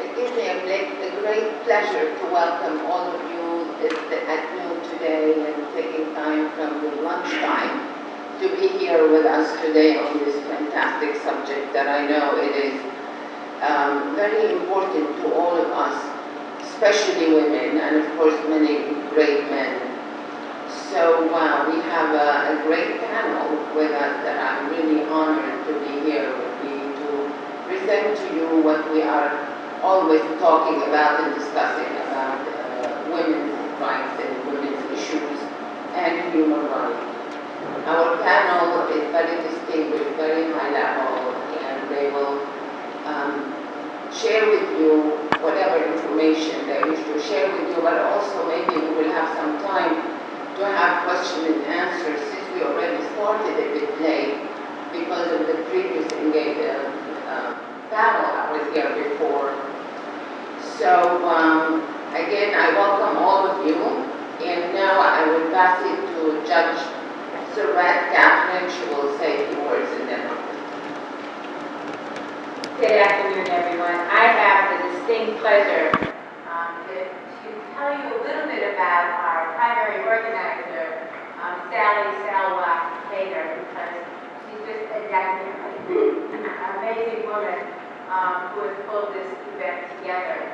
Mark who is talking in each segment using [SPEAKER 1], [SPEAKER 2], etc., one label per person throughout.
[SPEAKER 1] It gives me a great pleasure to welcome all of you at noon today and taking time from your lunchtime to be here with us today on this fantastic subject that I know it is very important to all of us, especially women, and of course many great men. So we have a great panel with us that I'm really honored to be here with me to present to you what we are always talking about and discussing about women's rights and women's issues and human rights. Our panel is very distinguished, very high level, and they will share with you whatever information they wish to share with you, but also maybe we will have some time to have question and answers since we already started a bit late because of the previous panel that was here before. So again, I welcome all of you, and now I will pass it to Judge Surratt Catherine. She will say a few words and then.
[SPEAKER 2] Good afternoon, everyone. I have the distinct pleasure to tell you a little bit about our primary organizer, Sally Salwa Taylor, because she's just a dynamic, amazing woman who has pulled this event together.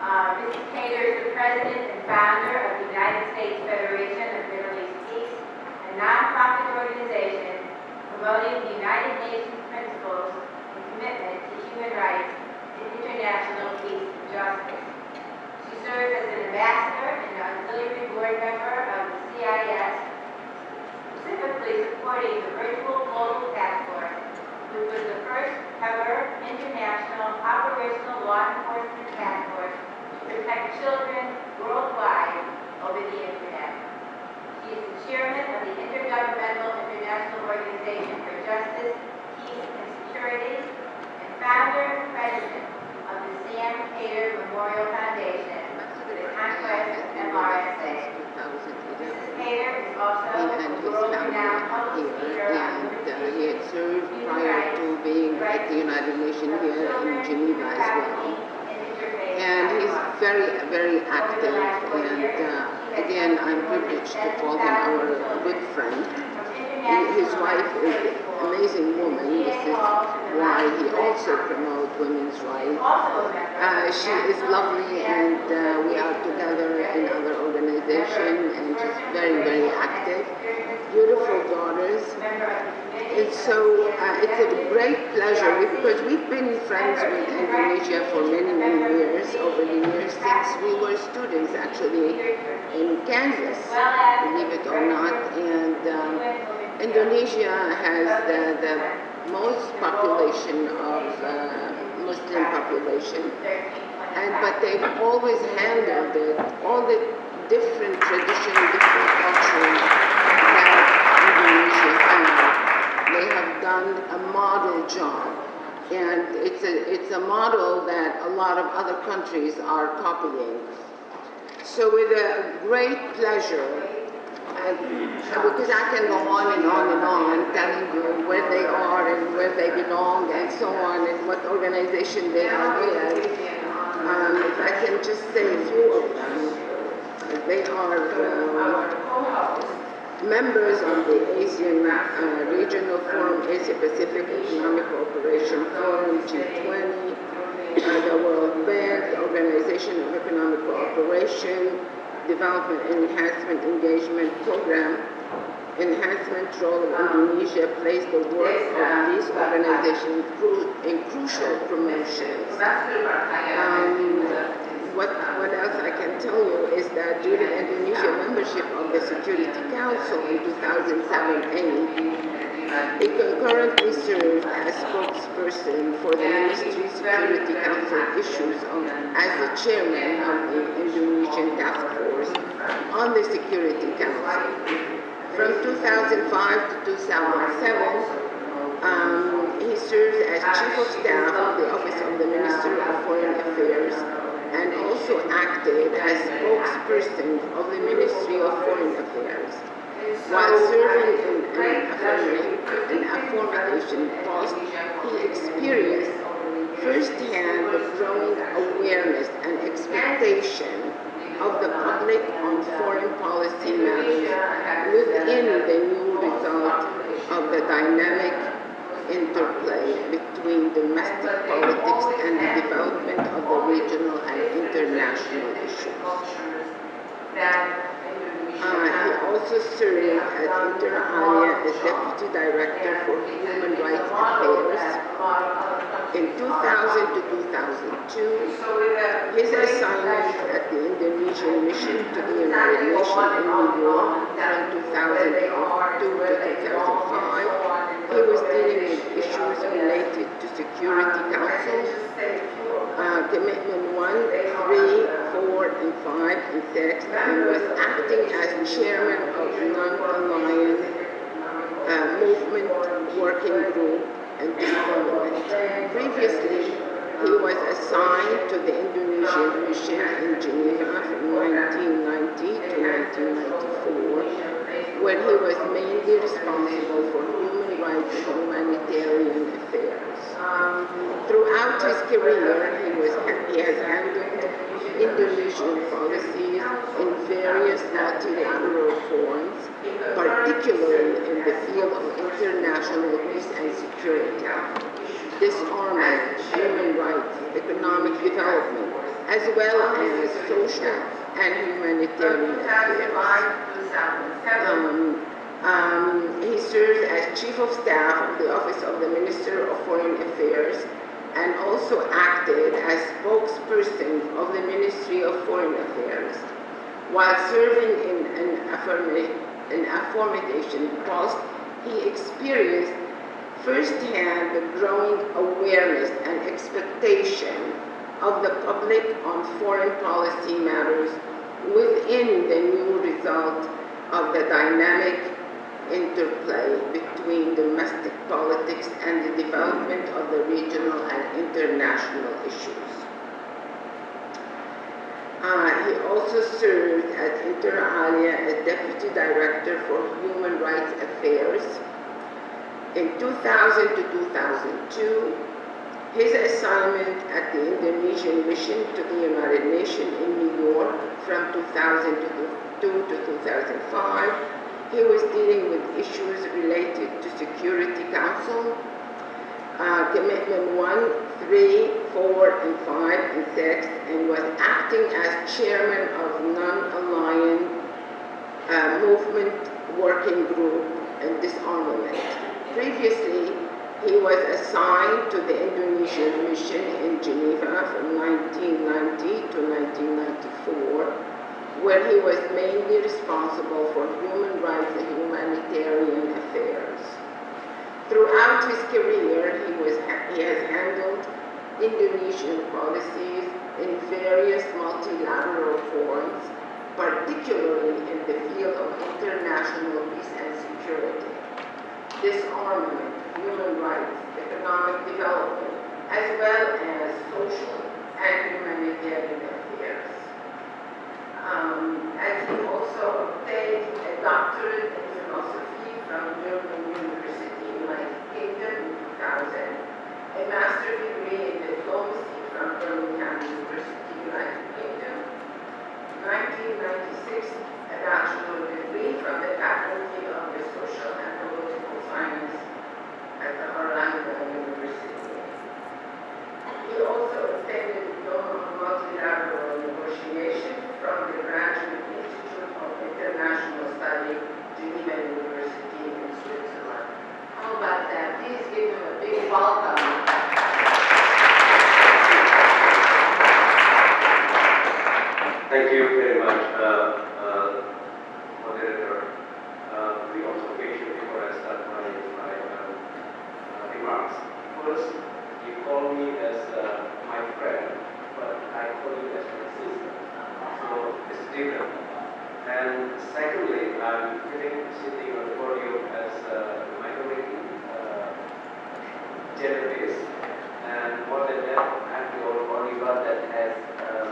[SPEAKER 2] Mrs. Taylor is the president and founder of the United States Federation of Middle East Peace, a nonprofit organization promoting the United Nations principles and commitment to human rights and international peace and justice. She served as an ambassador and auxiliary board member of the CIS, specifically supporting the virtual global task force, which was the first ever international operational law enforcement task force to protect children worldwide over the internet. She is the chairman of the Intergovernmental International Organization for Justice, Peace, and Security, and founder and president of the Sam Taylor Memorial Foundation for the Conquest of MRSA. Mrs. Taylor is also a world-renowned public speaker on women's
[SPEAKER 1] he had served prior to being at the United Nations here in Geneva as well. And he's very, very active, and again, I'm privileged to call him our good friend. His wife is an amazing woman. This is why he also promotes women's rights. She is lovely, and we are together in other organizations, and she's very, very active. Beautiful daughters. And so it's a great pleasure because we've been friends with Indonesia for many, many years, over the years, since we were students actually in Kansas, believe it or not. And Indonesia has the most population of Muslim population, but they've always handled it, all the different traditions, different cultures that Indonesia has. They have done a model job, and it's a model that a lot of other countries are copying. So with a great pleasure, because I can go on and on and on telling you where they are and where they belong and so on and what organization they are with, if I can just say a few of them. They are members of the Asian Regional Forum, Asia Pacific Economic Cooperation Forum, G20, the World Bank, the Organization of Economic Cooperation, Development and Enhancement Engagement Program. Enhancement role of Indonesia plays the work of these organizations in crucial promotions. What else I can tell you is that during Indonesia membership of the Security Council in 2007-8, he concurrently served as spokesperson for the Ministry Security Council issues as the chairman of the Indonesian Task Force on the Security Council. From 2005 to 2007, he served as Chief of Staff of the Office of the Minister of Foreign Affairs and also acted as spokesperson of the Ministry of Foreign Affairs. While serving in a formation post, he experienced firsthand the growing awareness and expectation of the public on foreign policy matters within the new result of the dynamic interplay between domestic politics and the development of the regional and international issues. He also served as inter alia as Deputy Director for Human Rights Affairs. In 2000 to 2002, his assignment at the Indonesian Mission to the United Nations in New York from 2002 to 2005, he was dealing with issues related to Security Council, Commitment 1, 3, 4, and 5, and 6, and was acting as chairman of the Non-Aligned Movement Working Group and Disarmament. Previously, he was assigned to the Indonesian Mission in Geneva from 1990 to 1994, where he was mainly responsible for human rights and humanitarian affairs. Throughout his career, he has handled Indonesian policies in various multilateral forums, particularly in the field of international peace and security, disarmament, human rights, economic development, as well as social and humanitarian affairs. He serves as Chief of Staff of the Office of the Minister of Foreign Affairs and also acted as spokesperson of the Ministry of Foreign Affairs. While serving in an aforementioned post, he experienced firsthand the growing awareness and expectation of the public on foreign policy matters within the new result of the dynamic interplay between domestic politics and the development of the regional and international issues. He also served as inter alia as Deputy Director for Human Rights Affairs. In 2000 to 2002, his assignment at the Indonesian Mission to the United Nations in New York from 2002 to 2005, he was dealing with issues related to Security Council, Commitment 1, 3, 4, and 5, and 6, and was acting as chairman of Non-Aligned Movement Working Group and Disarmament. Previously, he was assigned to the Indonesian Mission in Geneva from 1990 to 1994, where he was mainly responsible for human rights and humanitarian affairs. Throughout his career, he has handled Indonesian policies in various multilateral forums, particularly in the field of international peace and security, disarmament, human rights, economic development, as well as social and humanitarian affairs. And he also obtained a doctorate in philosophy from German University, United Kingdom in 2000, a master's degree in diplomacy from Birmingham University, United Kingdom, 1996, a bachelor degree from the Faculty of the Social and Political Science at the Orlando University. He also obtained a diploma of multilateral negotiation from the Graduate Institute of International Study, Geneva University in Switzerland. How about that? Please give him a big welcome.
[SPEAKER 3] Thank you very much, moderator. The observation before I start my remarks. First, you call me as my friend, but I call you as my sister. So it's different. And secondly, I'm sitting on the podium as a minority journalist. And more than that, I'm the only one that has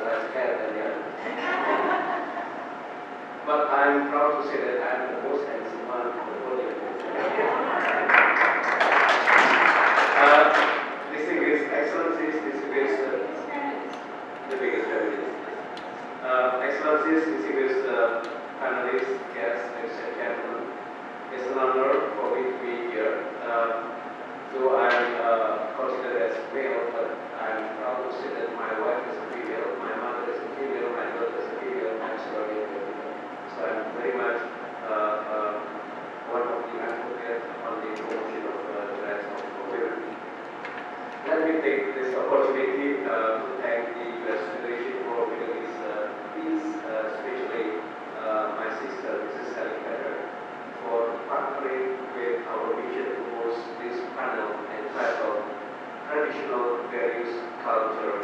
[SPEAKER 3] less hair than the other. But I'm proud to say that I'm the most handsome one on the podium. Distinguished Excellencies, culture,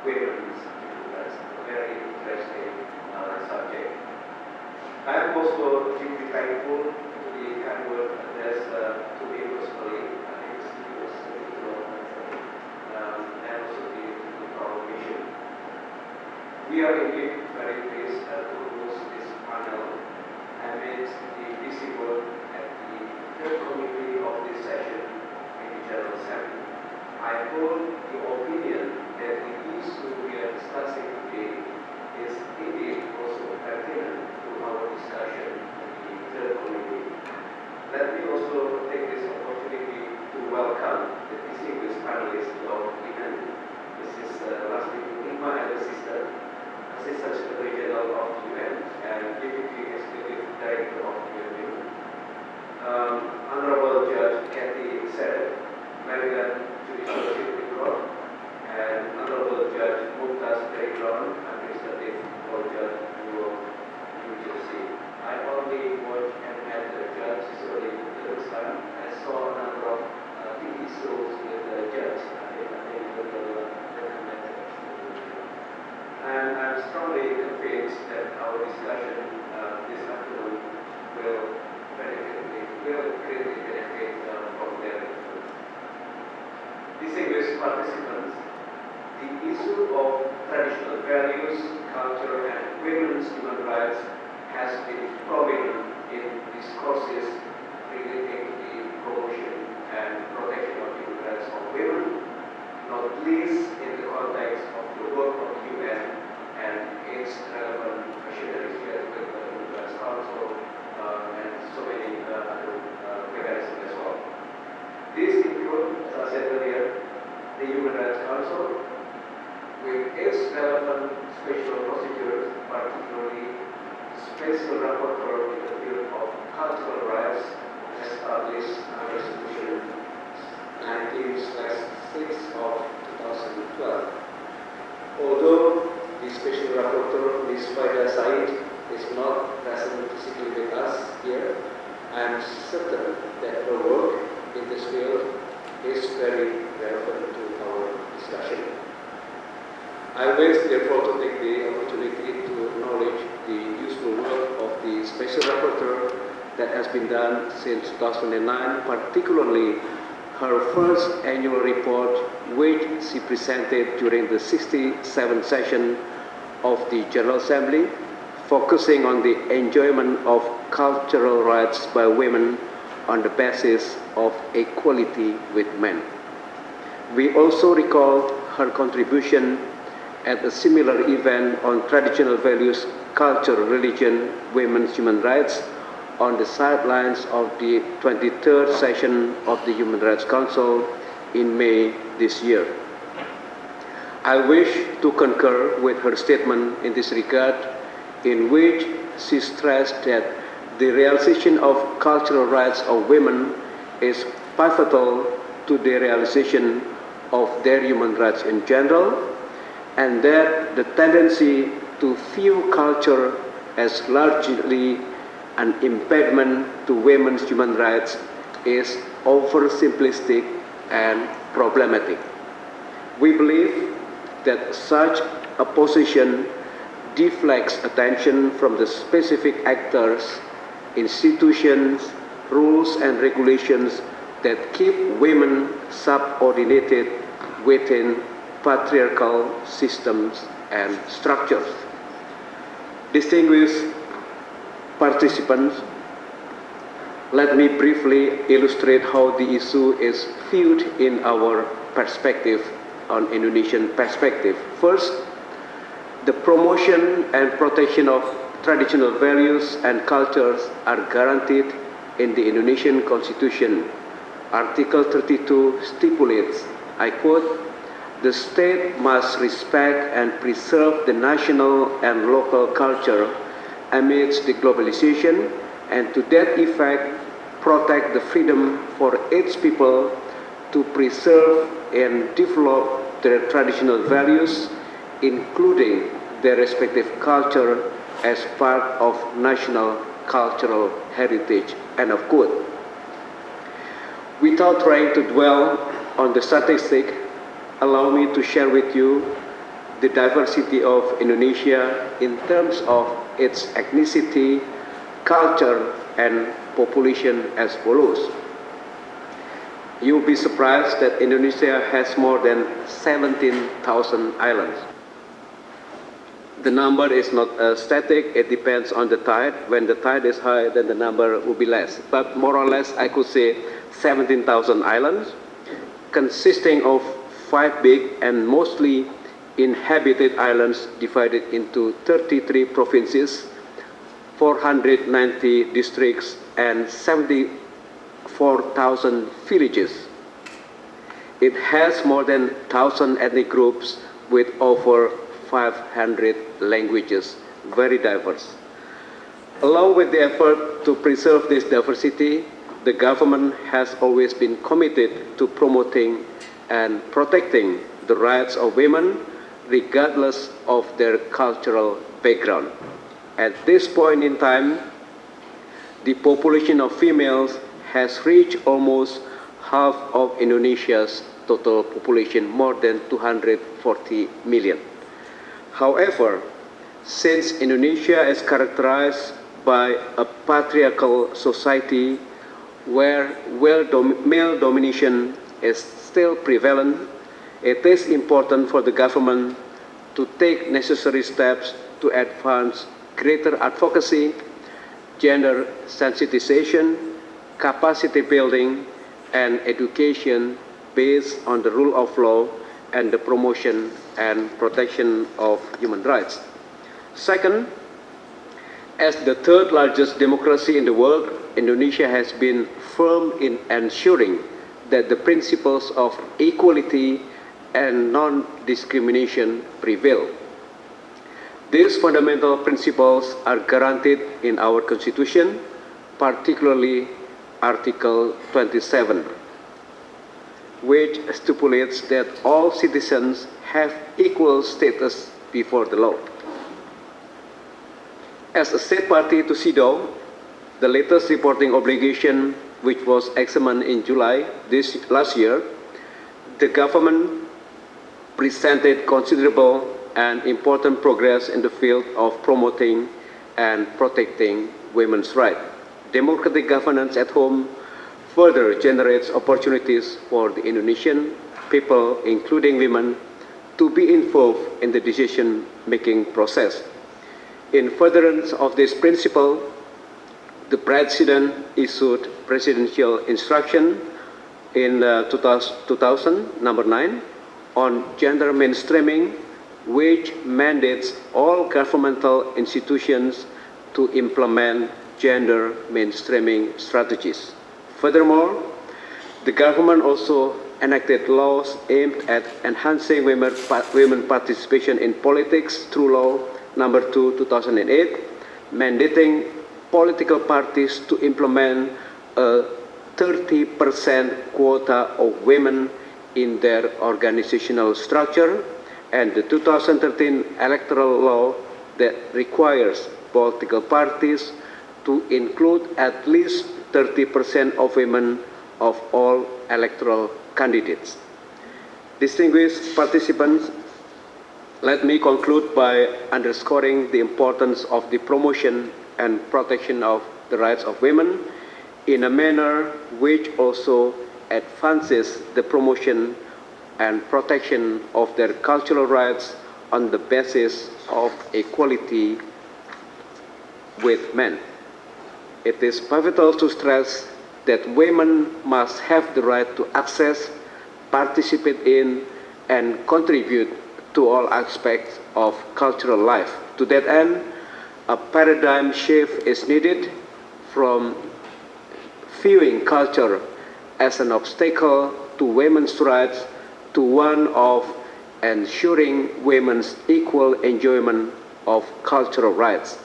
[SPEAKER 3] women's human rights. A very interesting subject. I am also deeply thankful to the kind word address to me personally. I think it was and also the our mission. We are indeed very pleased to host this panel amidst the busy work at the third committee of this session in the General Assembly. I hold the opinion that the issue we are discussing today is indeed also pertinent to our discussion in the third committee. Let me also take this opportunity to welcome the distinguished panelists of women, Mrs. Lasmi Ima and Assistant Secretary General of the UN and Deputy Executive Director of the UN. Honorable Judge Kathy Serret, Maryland Judicial Circuit Court, and Honorable Judge Mumtaz Background, Administrative Court Judge, New Jersey. I only watched and met the judge usually the third time. I saw a number of TV shows with the judge. I think recommended. And I'm strongly convinced that our discussion this afternoon will greatly benefit from their influence. Distinguished participants, the issue of traditional values, culture, and women's human rights has been prominent in discourses relating to the promotion and protection of human rights of women, not least in the context of the work of the UN and its relevant machineries with the Human Rights Council and so many other mechanisms as well. These include, as I said earlier, the Human Rights Council with its relevant special procedures, particularly Special Rapporteur in the field of cultural rights established under Resolution 19/6 of 2012. Although the Special Rapporteur, Ms. Faida Said, is not present physically with us here, I am certain that her work in this field is very relevant to our discussion. I wish therefore to take the opportunity to acknowledge the useful work of the Special Rapporteur that has been done since 2009, particularly her first annual report, which she presented during the 67th session of the General Assembly, focusing on the enjoyment of cultural rights by women on the basis of equality with men. We also recall her contribution at a similar event on traditional values, culture, religion, women's human rights on the sidelines of the 23rd session of the Human Rights Council in May this year. I wish to concur with her statement in this regard, in which she stressed that the realization of cultural rights of women is pivotal to the realization of their human rights in general, and that the tendency to view culture as largely an impediment to women's human rights is oversimplistic and problematic. We believe that such a position deflects attention from the specific actors, institutions, rules, and regulations that keep women subordinated within patriarchal systems and structures. Distinguished participants, let me briefly illustrate how the issue is viewed in our perspective, on Indonesian perspective. First, the promotion and protection of traditional values and cultures are guaranteed in the Indonesian Constitution. Article 32 stipulates, I quote, "The state must respect and preserve the national and local culture amidst the globalization, and to that effect, protect the freedom for its people to preserve and develop their traditional values, including their respective culture as part of national cultural heritage." End of quote. Without trying to dwell on the statistic,
[SPEAKER 4] allow me to share with you the diversity of Indonesia in terms of its ethnicity, culture, and population as follows. You'll be surprised that Indonesia has more than 17,000 islands. The number is not static, it depends on the tide. When the tide is high, then the number will be less. But more or less, I could say 17,000 islands, consisting of 5 big and mostly inhabited islands divided into 33 provinces, 490 districts, and 74,000 villages. It has more than 1,000 ethnic groups with over 500 languages, very diverse. Along with the effort to preserve this diversity, the government has always been committed to promoting and protecting the rights of women regardless of their cultural background. At this point in time, the population of females has reached almost half of Indonesia's total population, more than 240 million. However, since Indonesia is characterized by a patriarchal society where male domination is still prevalent, it is important for the government to take necessary steps to advance greater advocacy, gender sensitization, capacity building, and education based on the rule of law and the promotion and protection of human rights. Second, as the third largest democracy in the world, Indonesia has been firm in ensuring that the principles of equality and non-discrimination prevail. These fundamental principles are guaranteed in our Constitution, particularly Article 27, which stipulates that all citizens have equal status before the law. As a state party to CEDAW, the latest reporting obligation, which was examined in July last year, the government presented considerable and important progress in the field of promoting and protecting women's rights. Democratic governance at home further generates opportunities for the Indonesian people, including women, to be involved in the decision-making process. In furtherance of this principle, the President issued presidential instruction in 2000, number 9, on gender mainstreaming, which mandates all governmental institutions to implement gender mainstreaming strategies. Furthermore, the government also enacted laws aimed at enhancing women participation in politics through law number 2, 2008, mandating political parties to implement a 30% quota of women in their organizational structure, and the 2013 electoral law that requires political parties to include at least 30% of women of all electoral candidates. Distinguished participants, let me conclude by underscoring the importance of the promotion and protection of the rights of women in a manner which also advances the promotion and protection of their cultural rights on the basis of equality with men. It is pivotal to stress that women must have the right to access, participate in, and contribute to all aspects of cultural life. To that end, a paradigm shift is needed from viewing culture as an obstacle to women's rights to one of ensuring women's equal enjoyment of cultural rights.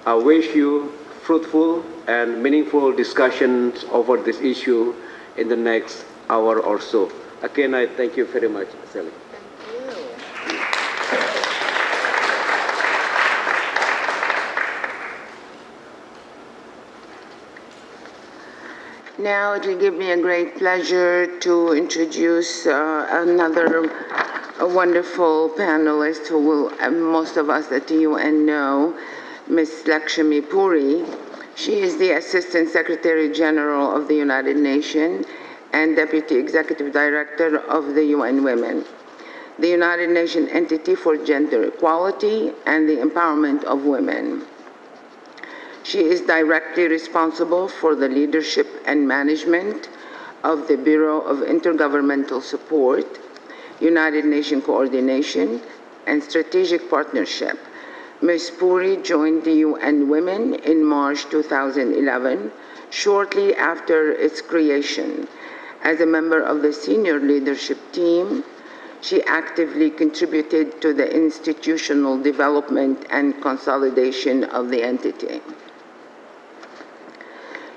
[SPEAKER 4] I wish you fruitful and meaningful discussions over this issue in the next hour or so. Again, I thank you very much, Sally.
[SPEAKER 1] Now it will give me a great pleasure to introduce another wonderful panelist who will, most of us at the UN know, Ms. Lakshmi Puri. She is the Assistant Secretary General of the United Nations and Deputy Executive Director of the UN Women, the United Nations entity for gender equality and the empowerment of women. She is directly responsible for the leadership and management of the Bureau of Intergovernmental Support, United Nations Coordination, and Strategic Partnership. Ms. Puri joined the UN Women in March 2011, shortly after its creation. As a member of the senior leadership team, she actively contributed to the institutional development and consolidation of the entity.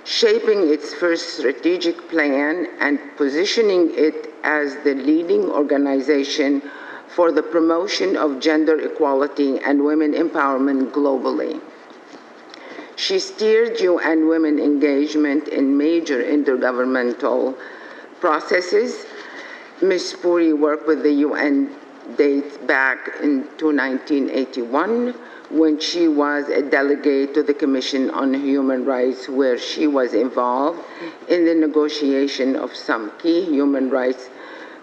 [SPEAKER 1] Shaping its first strategic plan and positioning it as the leading organization for the promotion of gender equality and women empowerment globally. She steered UN women engagement in major intergovernmental processes. Ms. Puri worked with the UN dates back into 1981, when she was a delegate to the Commission on Human Rights, where she was involved in the negotiation of some key human rights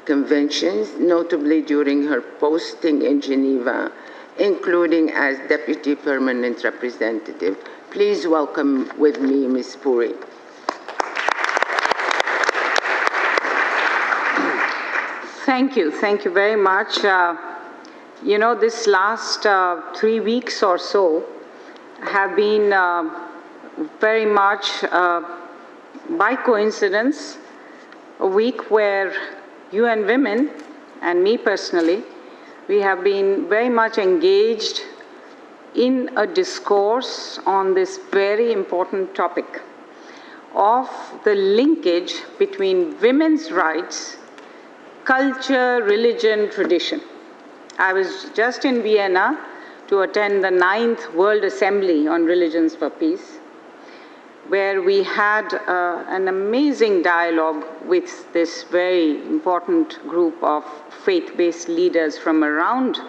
[SPEAKER 1] conventions, notably during her posting in Geneva, including as Deputy Permanent Representative. Please welcome with me Ms. Puri.
[SPEAKER 5] Thank you very much. You know, this last 3 weeks or so have been very much by coincidence a week where UN Women and me personally, we have been very much engaged in a discourse on this very important topic of the linkage between women's rights, culture, religion, tradition. I was just in Vienna to attend the 9th World Assembly on Religions for Peace, where we had an amazing dialogue with this very important group of faith-based leaders from around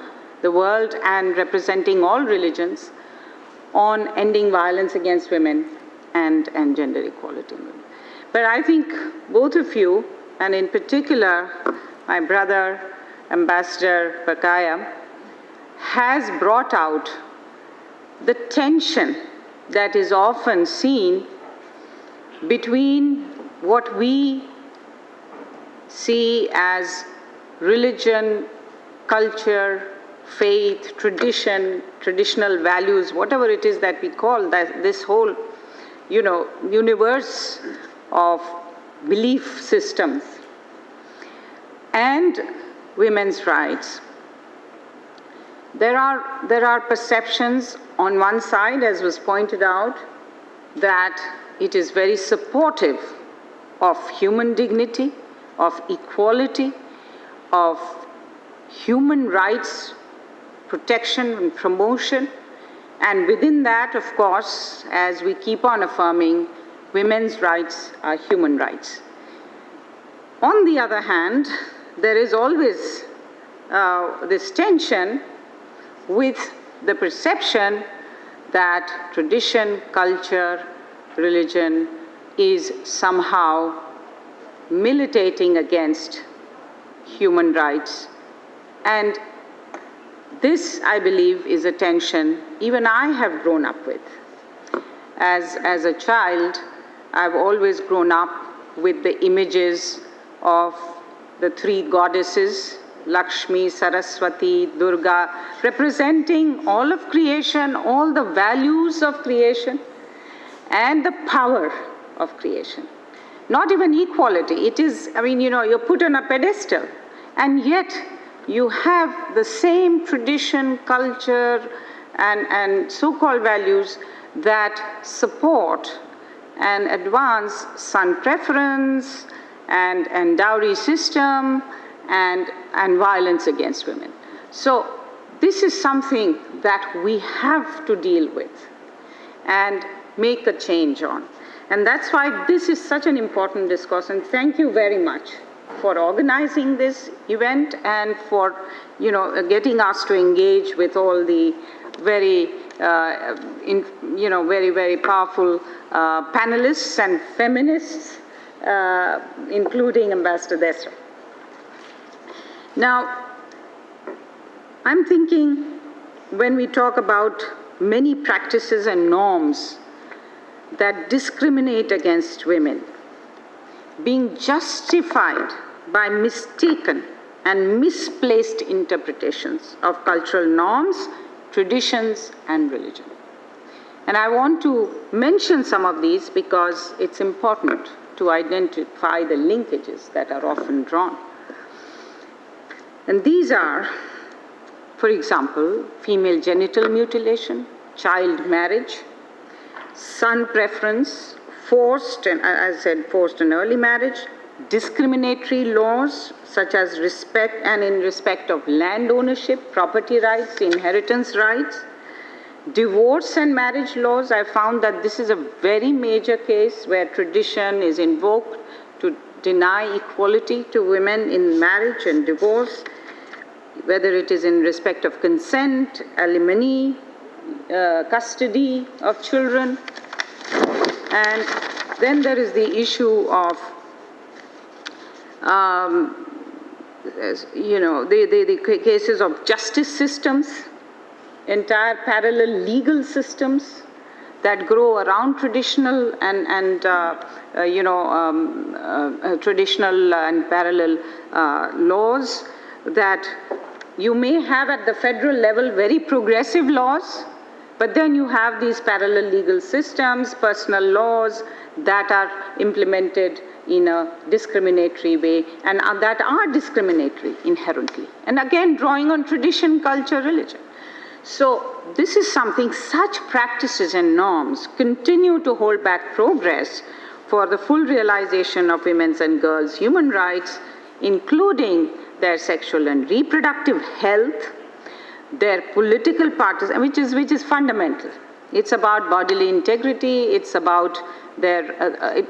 [SPEAKER 5] the world and representing all religions on ending violence against women and gender equality. But I think both of you, and in particular my brother, Ambassador Bakaya, has brought out the tension that is often seen between what we see as religion, culture, faith, tradition, traditional values, whatever it is that we call that, this whole, universe of belief systems, and women's rights. There are perceptions on one side, as was pointed out, that it is very supportive of human dignity, of equality, of human rights protection and promotion, and within that, of course, as we keep on affirming, women's rights are human rights. On the other hand, there is always this tension with the perception that tradition, culture, religion is somehow militating against human rights. And this, I believe, is a tension even I have grown up with. As a child, I've always grown up with the images of the three goddesses, Lakshmi, Saraswati, Durga, representing all of creation, all the values of creation, and the power of creation. Not even equality. It is, you're put on a pedestal, and yet you have the same tradition, culture, and so-called values that support and advance son preference and dowry system and violence against women. So this is something that we have to deal with and make a change on. And that's why this is such an important discourse, and thank you very much for organizing this event and for, getting us to engage with all the very, very, very powerful panelists and feminists, including Ambassador Desra. Now, I'm thinking when we talk about many practices and norms that discriminate against women, being justified by mistaken and misplaced interpretations of cultural norms, traditions, and religion. And I want to mention some of these because it's important to identify the linkages that are often drawn. And these are, for example, female genital mutilation, child marriage, son preference, forced and early marriage, discriminatory laws such as in respect of land ownership, property rights, inheritance rights, divorce and marriage laws. I found that this is a very major case where tradition is invoked to deny equality to women in marriage and divorce, whether it is in respect of consent, alimony, custody of children. And then there is the issue of, the cases of justice systems, entire parallel legal systems that grow around traditional traditional and parallel laws, that you may have at the federal level very progressive laws, but then you have these parallel legal systems, personal laws that are implemented in a discriminatory way and that are discriminatory inherently. And again, drawing on tradition, culture, religion. So this is something, such practices and norms continue to hold back progress for the full realization of women's and girls' human rights, including their sexual and reproductive health, their political participation, which is fundamental. It's about bodily integrity, it's about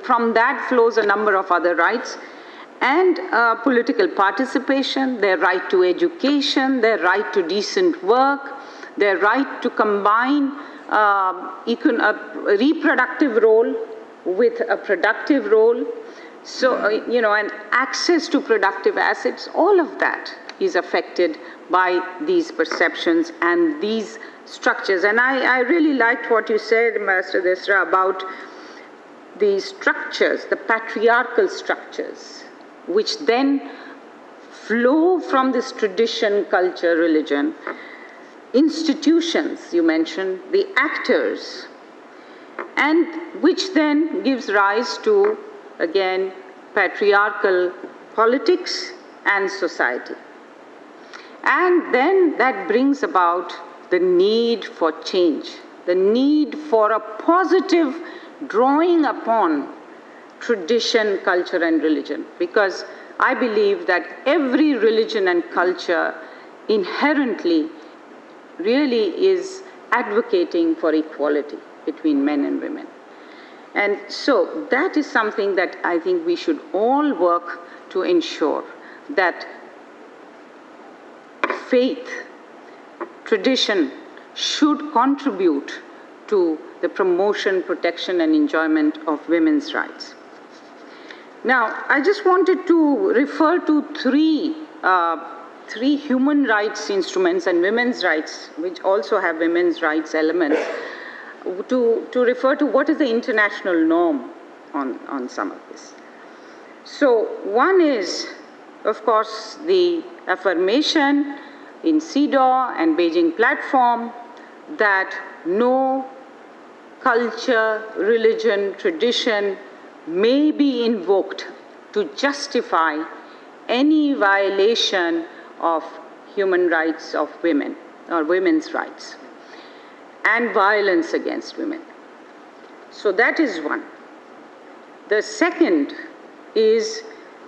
[SPEAKER 5] from that flows a number of other rights, and political participation, their right to education, their right to decent work, their right to combine a reproductive role with a productive role. So, and access to productive assets, all of that is affected by these perceptions and these structures. And I really liked what you said, Master Desra, about the structures, the patriarchal structures, which then flow from this tradition, culture, religion. Institutions, you mentioned, the actors, and which then gives rise to, again, patriarchal politics and society. And then that brings about the need for change, the need for a positive drawing upon tradition, culture, and religion. Because I believe that every religion and culture inherently really is advocating for equality between men and women. And so that is something that I think we should all work to ensure, that faith, tradition should contribute to the promotion, protection, and enjoyment of women's rights. Now, I just wanted to refer to three human rights instruments and women's rights, which also have women's rights elements, to refer to what is the international norm on some of this. So one is, of course, the affirmation in CEDAW and Beijing Platform that no culture, religion, tradition may be invoked to justify any violation of human rights of women or women's rights and violence against women. So that is one. The second is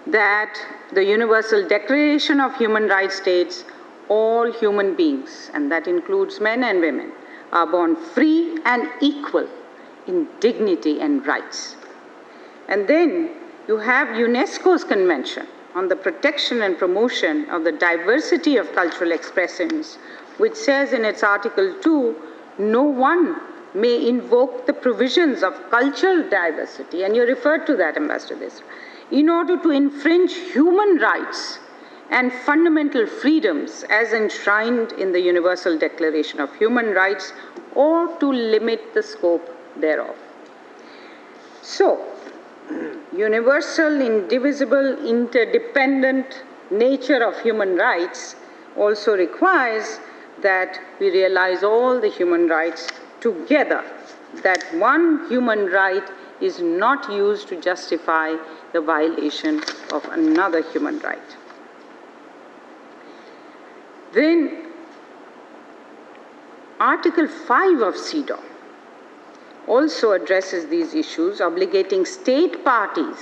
[SPEAKER 5] that the Universal Declaration of Human Rights states all human beings, and that includes men and women, are born free and equal in dignity and rights. And then you have UNESCO's Convention on the Protection and Promotion of the Diversity of Cultural Expressions, which says in its Article 2, no one may invoke the provisions of cultural diversity, and you referred to that, Ambassador Desra, in order to infringe human rights and fundamental freedoms as enshrined in the Universal Declaration of Human Rights, or to limit the scope thereof. So, universal, indivisible, interdependent nature of human rights also requires that we realize all the human rights together, that one human right is not used to justify the violation of another human right. Then, Article 5 of CEDAW also addresses these issues, obligating state parties,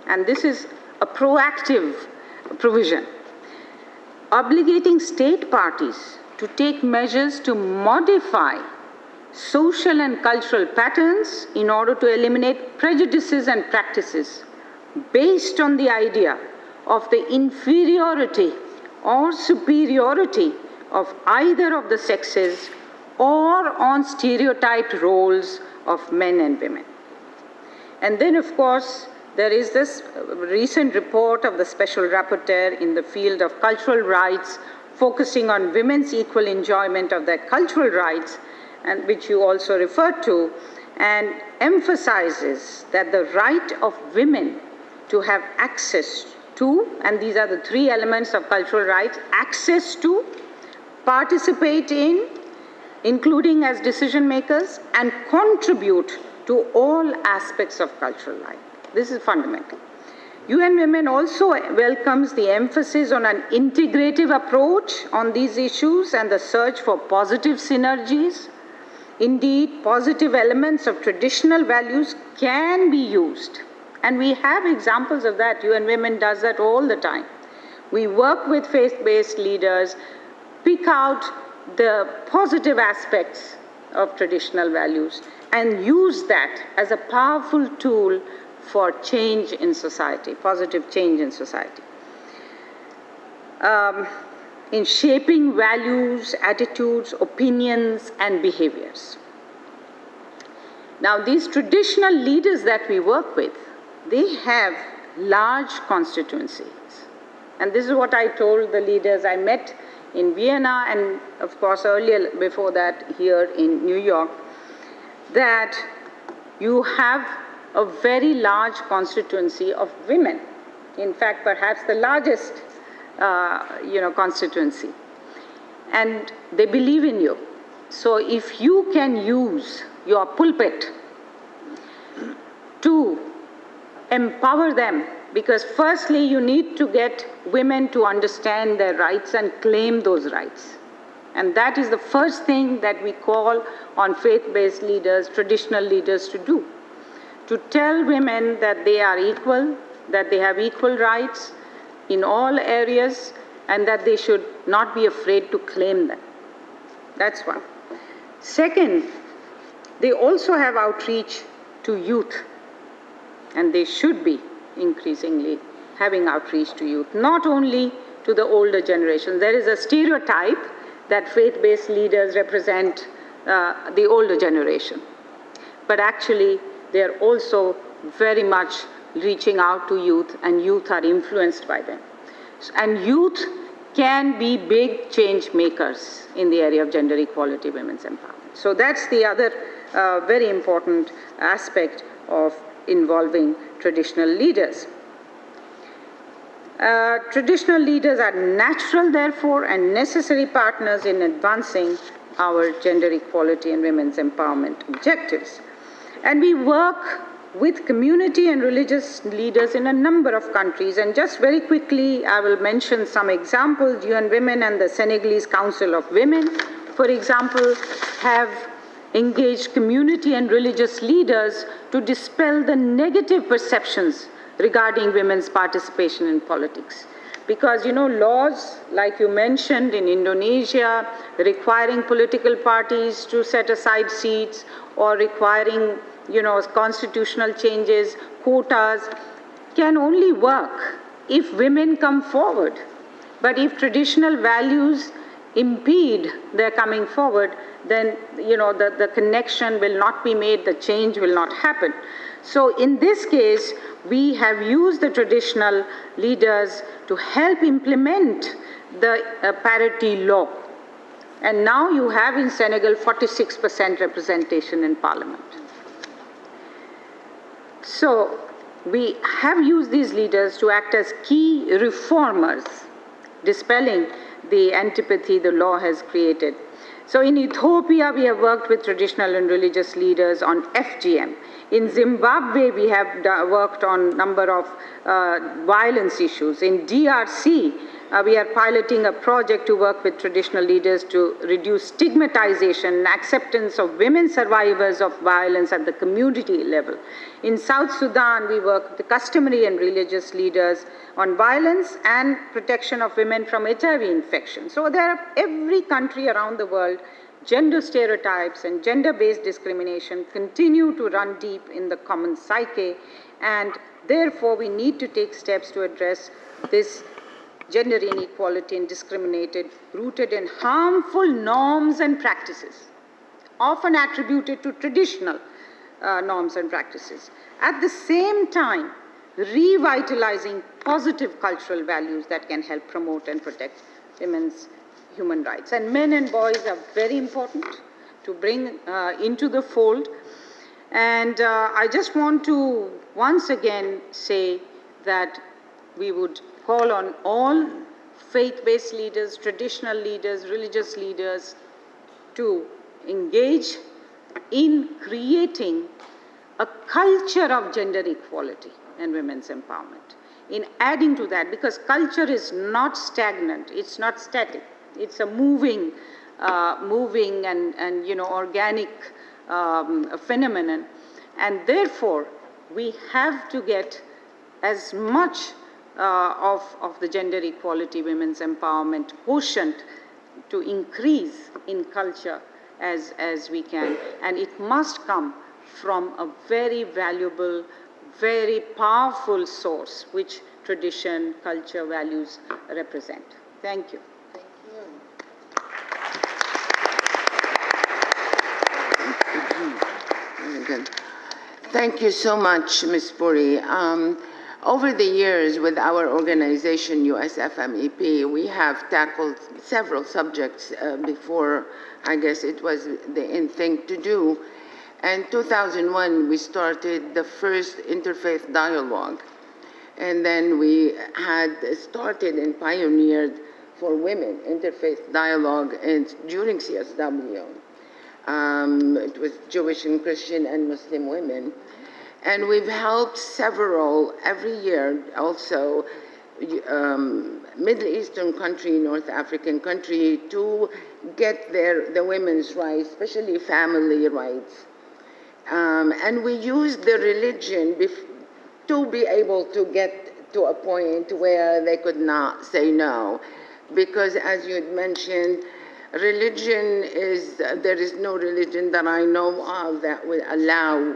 [SPEAKER 5] and this is a proactive provision, obligating state parties to take measures to modify social and cultural patterns in order to eliminate prejudices and practices based on the idea of the inferiority or superiority of either of the sexes or on stereotyped roles of men and women. And then, of course, there is this recent report of the Special Rapporteur in the field of cultural rights, focusing on women's equal enjoyment of their cultural rights, and which you also referred to, and emphasizes that the right of women to have access to, and these are the three elements of cultural rights: access to, participate in, including as decision makers, and contribute to all aspects of cultural life. This is fundamental. UN Women also welcomes the emphasis on an integrative approach on these issues and the search for positive synergies. Indeed, positive elements of traditional values can be used, and we have examples of that. UN Women does that all the time. We work with faith-based leaders, pick out the positive aspects of traditional values, and use that as a powerful tool for change in society, positive change in society. In shaping values, attitudes, opinions, and behaviors. Now, these traditional leaders that we work with, they have large constituencies. And this is what I told the leaders I met in Vienna and, of course, earlier before that here in New York, that you have a very large constituency of women. In fact, perhaps the largest, constituency. And they believe in you. So if you can use your pulpit to empower them, because firstly you need to get women to understand their rights and claim those rights. And that is the first thing that we call on faith-based leaders, traditional leaders to do. To tell women that they are equal, that they have equal rights in all areas, and that they should not be afraid to claim them. That's one. Second, they also have outreach to youth, and they should be increasingly having outreach to youth, not only to the older generation. There is a stereotype that faith-based leaders represent the older generation, but actually they're also very much reaching out to youth, and youth are influenced by them. And youth can be big change makers in the area of gender equality, women's empowerment. So that's the other very important aspect of involving traditional leaders. Traditional leaders are natural, therefore, and necessary partners in advancing our gender equality and women's empowerment objectives. And we work with community and religious leaders in a number of countries. And just very quickly, I will mention some examples. UN Women and the Senegalese Council of Women, for example, have engaged community and religious leaders to dispel the negative perceptions regarding women's participation in politics. Because, laws, like you mentioned in Indonesia, requiring political parties to set aside seats or requiring, constitutional changes, quotas, can only work if women come forward. But if traditional values impede their coming forward, then, the connection will not be made, the change will not happen. So in this case, we have used the traditional leaders to help implement the parity law. And now you have in Senegal 46% representation in parliament. So we have used these leaders to act as key reformers, dispelling the antipathy the law has created. So in Ethiopia, we have worked with traditional and religious leaders on FGM. In Zimbabwe, we have worked on a number of violence issues. In DRC, we are piloting a project to work with traditional leaders to reduce stigmatization and acceptance of women survivors of violence at the community level. In South Sudan, we work with the customary and religious leaders on violence and protection of women from HIV infection. So there are every country around the world, gender stereotypes and gender-based discrimination continue to run deep in the common psyche, and therefore we need to take steps to address this gender inequality and discrimination rooted in harmful norms and practices, often attributed to traditional norms and practices. At the same time, revitalizing positive cultural values that can help promote and protect women's human rights. And men and boys are very important to bring into the fold. And I just want to once again say that we would call on all faith-based leaders, traditional leaders, religious leaders to engage in creating a culture of gender equality and women's empowerment, in adding to that, because culture is not stagnant, it's not static, it's a moving and organic phenomenon, and therefore we have to get as much of the gender equality, women's empowerment quotient to increase in culture as we can, and it must come from a very valuable, very powerful source which tradition, culture, values represent. Thank you.
[SPEAKER 1] Very good. Thank you so much, Ms. Puri. Over the years with our organization, USFMEP, we have tackled several subjects before, I guess it was the in thing to do. In 2001, we started the first interfaith dialogue. And then we had started and pioneered for women interfaith dialogue during CSW. It was Jewish and Christian and Muslim women. And we've helped several every year, also Middle Eastern country, North African country, to get the women's rights, especially family rights. And we used the religion to be able to get to a point where they could not say no. Because as you had mentioned, religion there is no religion that I know of that would allow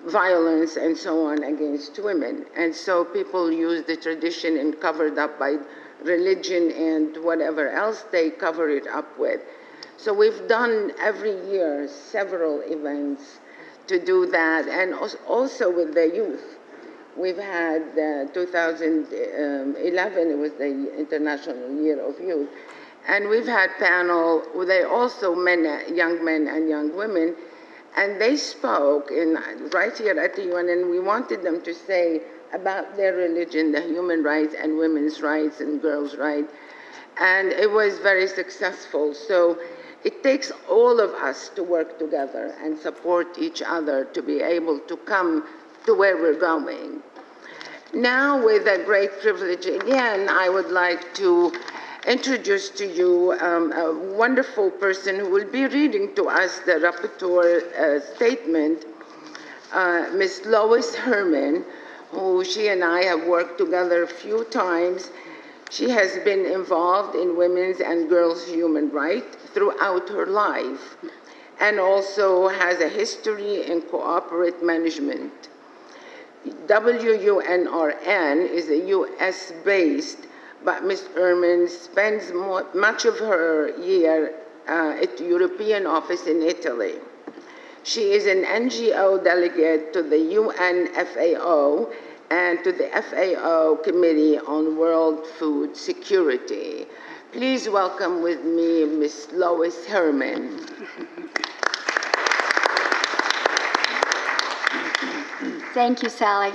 [SPEAKER 1] violence and so on against women. And so people use the tradition and covered up by religion and whatever else they cover it up with. So we've done every year several events to do that, and also with the youth. We've had 2011, it was the International Year of Youth, and we've had panel, they also young men and young women, and they spoke right here at the UN, and we wanted them to say about their religion, the human rights and women's rights and girls' rights, and it was very successful. So it takes all of us to work together and support each other to be able to come to where we're going. Now, with a great privilege again, I would like to introduce to you a wonderful person who will be reading to us the rapporteur statement, Ms. Lois Herman, who she and I have worked together a few times. She has been involved in women's and girls' human rights throughout her life and also has a history in cooperative management. WUNRN is a US-based, but Ms. Ehrman spends much of her year at the European office in Italy. She is an NGO delegate to the UN FAO and to the FAO Committee on World Food Security. Please welcome with me Ms. Lois Herman.
[SPEAKER 6] Thank you, Sally.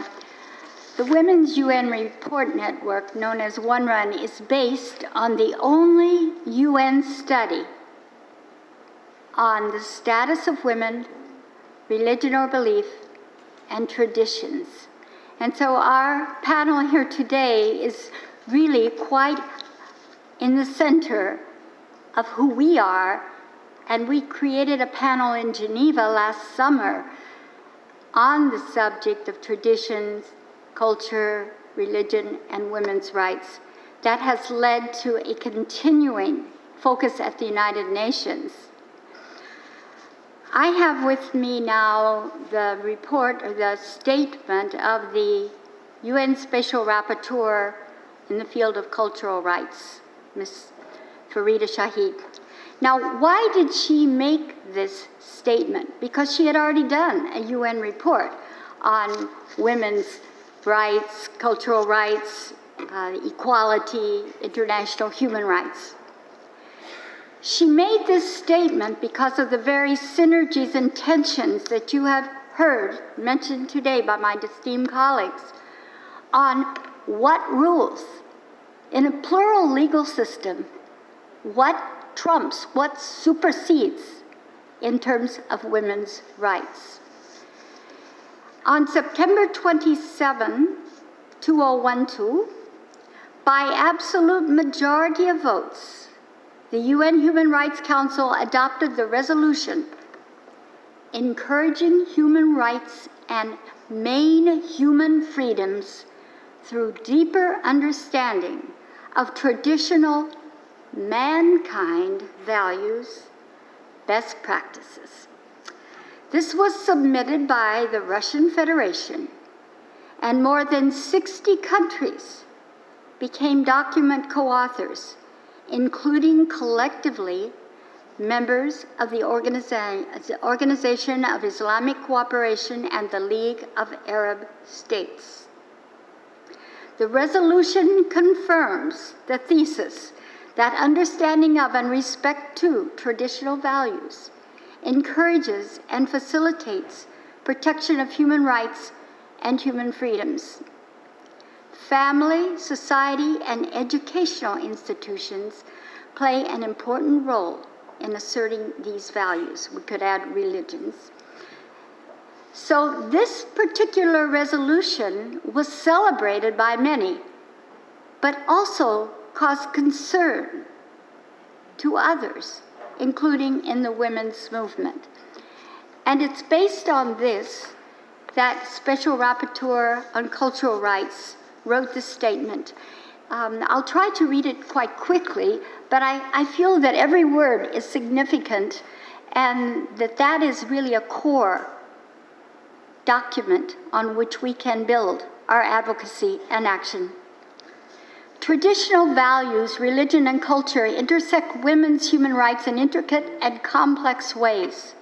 [SPEAKER 6] The Women's UN Report Network, known as OneRun, is based on the only UN study on the status of women, religion or belief, and traditions. And so our panel here today is really quite in the center of who we are, and we created a panel in Geneva last summer on the subject of traditions, culture, religion, and women's rights. That has led to a continuing focus at the United Nations. I have with me now the report, or the statement of the UN Special Rapporteur in the field of cultural rights, Ms. Farida Shahid. Now, why did she make this statement? Because she had already done a UN report on women's rights, cultural rights, equality, international human rights. She made this statement because of the very synergies and tensions that you have heard mentioned today by my esteemed colleagues on what rules. In a plural legal system, what trumps, what supersedes in terms of women's rights. On September 27, 2012, by absolute majority of votes, the UN Human Rights Council adopted the resolution encouraging human rights and main human freedoms through deeper understanding of traditional mankind values, best practices. This was submitted by the Russian Federation, and more than 60 countries became document co-authors, including collectively members of the Organization of Islamic Cooperation and the League of Arab States. The resolution confirms the thesis that understanding of and respect to traditional values encourages and facilitates protection of human rights and human freedoms. Family, society, and educational institutions play an important role in asserting these values. We could add religions. So this particular resolution was celebrated by many, but also caused concern to others, including in the women's movement. And it's based on this that Special Rapporteur on Cultural Rights wrote this statement. I'll try to read it quite quickly, but I feel that every word is significant and that is really a core document on which we can build our advocacy and action. Traditional values, religion, and culture intersect women's human rights in intricate and complex ways.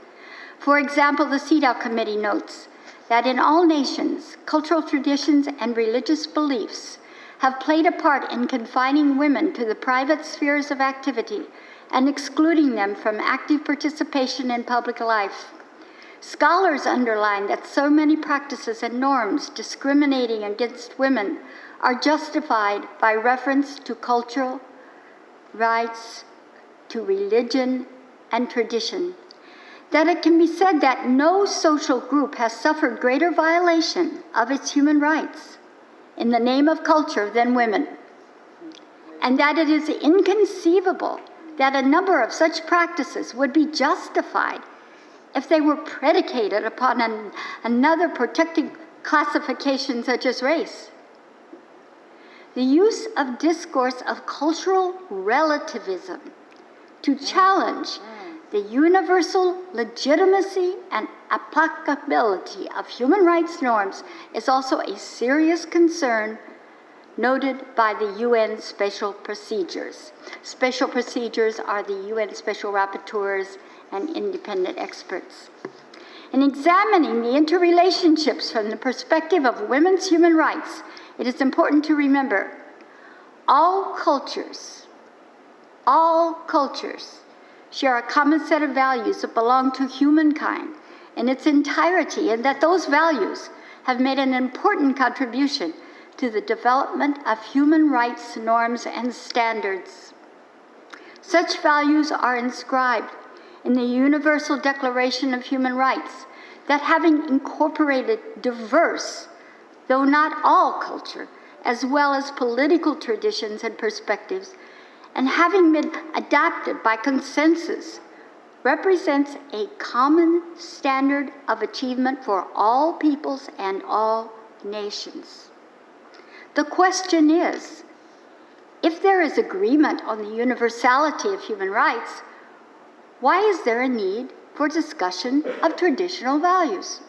[SPEAKER 6] For example, the CEDAW Committee notes that in all nations, cultural traditions and religious beliefs have played a part in confining women to the private spheres of activity and excluding them from active participation in public life. Scholars underline that so many practices and norms discriminating against women are justified by reference to cultural rights, to religion, and tradition. That it can be said that no social group has suffered greater violation of its human rights in the name of culture than women, and that it is inconceivable that a number of such practices would be justified if they were predicated upon another protected classifications such as race. The use of discourse of cultural relativism to challenge the universal legitimacy and applicability of human rights norms is also a serious concern noted by the UN Special Procedures. Special Procedures are the UN Special Rapporteurs and independent experts. In examining the interrelationships from the perspective of women's human rights, it is important to remember all cultures share a common set of values that belong to humankind in its entirety, and that those values have made an important contribution to the development of human rights norms and standards. Such values are inscribed in the Universal Declaration of Human Rights, that having incorporated diverse, though not all culture, as well as political traditions and perspectives, and having been adopted by consensus, represents a common standard of achievement for all peoples and all nations. The question is, if there is agreement on the universality of human rights, why is there a need for discussion of traditional values?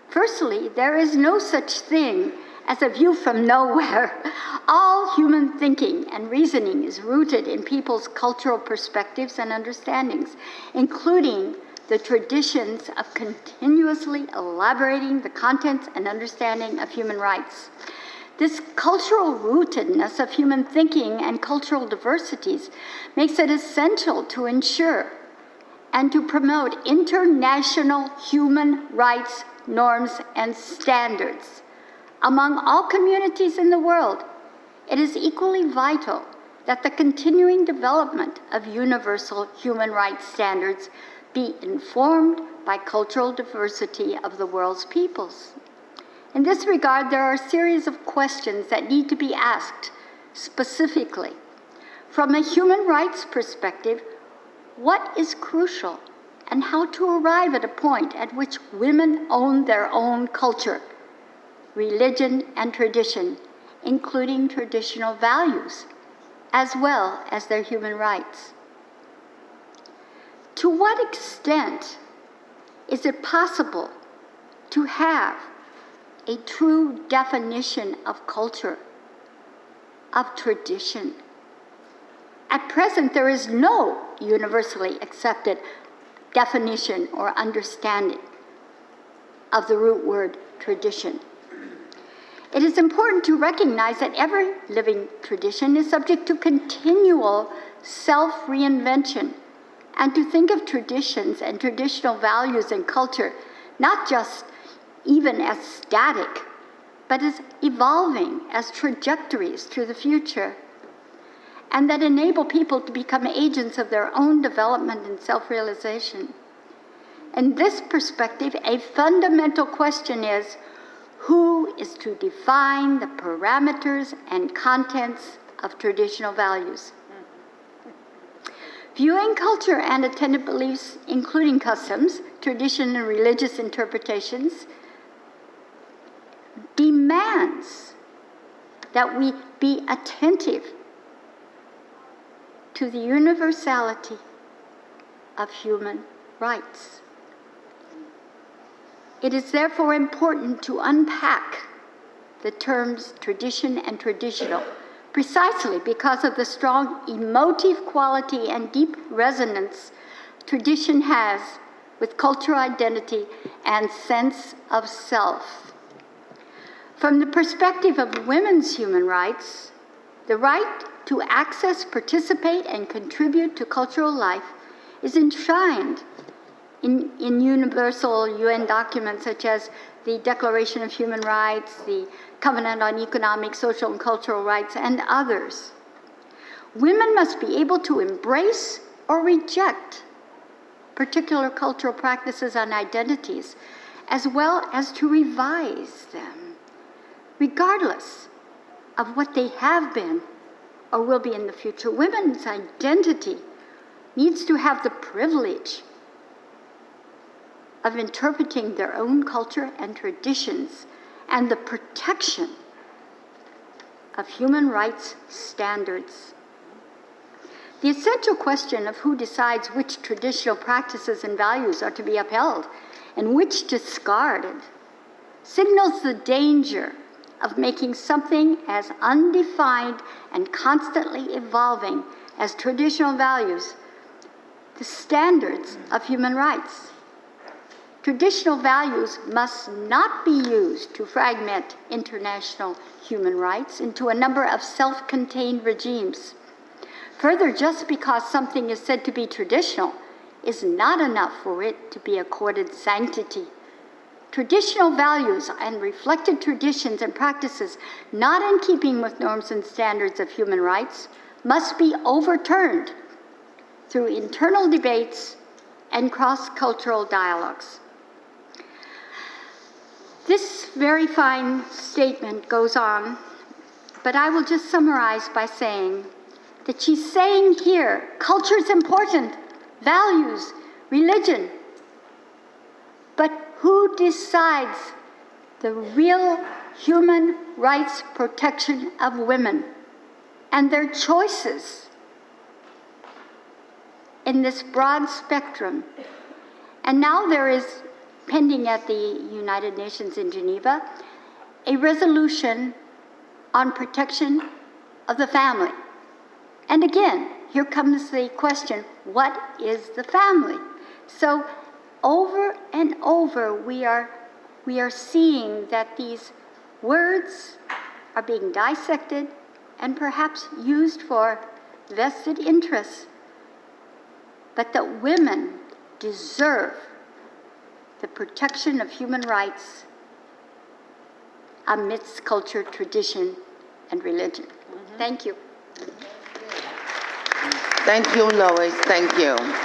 [SPEAKER 6] Firstly, there is no such thing as a view from nowhere. All human thinking and reasoning is rooted in people's cultural perspectives and understandings, including the traditions of continuously elaborating the contents and understanding of human rights. This cultural rootedness of human thinking and cultural diversities makes it essential to ensure and to promote international human rights norms and standards. Among all communities in the world, it is equally vital that the continuing development of universal human rights standards be informed by cultural diversity of the world's peoples. In this regard, there are a series of questions that need to be asked specifically. From a human rights perspective, what is crucial and how to arrive at a point at which women own their own culture, religion, and tradition, including traditional values, as well as their human rights? To what extent is it possible to have a true definition of culture, of tradition? At present, there is no universally accepted definition or understanding of the root word tradition. It is important to recognize that every living tradition is subject to continual self-reinvention, and to think of traditions and traditional values and culture not just even as static, but as evolving as trajectories to the future, and that enable people to become agents of their own development and self-realization. In this perspective, a fundamental question is, who is to define the parameters and contents of traditional values? Viewing culture and attendant beliefs, including customs, tradition, and religious interpretations, demands that we be attentive to the universality of human rights. It is therefore important to unpack the terms tradition and traditional, precisely because of the strong emotive quality and deep resonance tradition has with cultural identity and sense of self. From the perspective of women's human rights, the right to access, participate, and contribute to cultural life is enshrined in universal UN documents such as the Declaration of Human Rights, the Covenant on Economic, Social, and Cultural Rights, and others. Women must be able to embrace or reject particular cultural practices and identities, as well as to revise them, regardless of what they have been or will be in the future. Women's identity needs to have the privilege of interpreting their own culture and traditions and the protection of human rights standards. The essential question of who decides which traditional practices and values are to be upheld and which discarded signals the danger of making something as undefined and constantly evolving as traditional values the standards of human rights. Traditional values must not be used to fragment international human rights into a number of self-contained regimes. Further, just because something is said to be traditional is not enough for it to be accorded sanctity. Traditional values and reflected traditions and practices not in keeping with norms and standards of human rights must be overturned through internal debates and cross-cultural dialogues. This very fine statement goes on, but I will just summarize by saying that she's saying here, culture is important, values, religion, but who decides the real human rights protection of women and their choices in this broad spectrum? And now there is, pending at the United Nations in Geneva, a resolution on protection of the family. And again, here comes the question, what is the family? So over and over, we are seeing that these words are being dissected and perhaps used for vested interests, but that women deserve the protection of human rights amidst culture, tradition, and religion. Thank you.
[SPEAKER 7] Thank you, Lois. Thank you.